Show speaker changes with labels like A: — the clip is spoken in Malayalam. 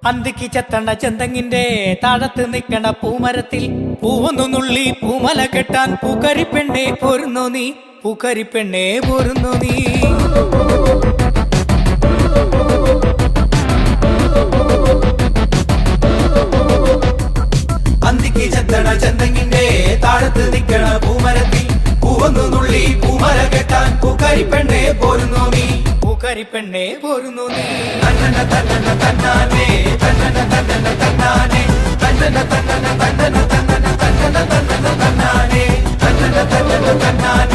A: അന്തിക്ക് ചെത്തണ്ട ചെന്തങ്ങിന്റെ താഴത്ത് നിൽക്കണ പൂമരത്തിൽ പൂവൊന്നു നുള്ളി പൂമല കെട്ടാൻ പൂക്കരിപ്പെണ്ണെ പോരുന്നോ നീ, പൂക്കരിപ്പെണ്ണെ പോരുന്നോ നീ.
B: അന്തിക്ക് ചെത്തണ ചെന്തങ്ങിന്റെ താഴത്ത് നിൽക്കണ പൂമരത്തിൽ പൂവൊന്നു നുള്ളി പൂമല കെട്ടാൻ പൂക്കരിപ്പെണ്ണെ പോരുന്നോ നീ,
A: പൂക്കരിപ്പെണ്ണെ പോരുന്നോ നീ.
B: തന്നന തന്നന തന്നാനെ തന്നന തന്നന തന്നാനെ തന്നന തന്നന തന്നന തന്നന തന്നന തന്നന തന്നാനെ തന്നന തന്നന തന്നാനെ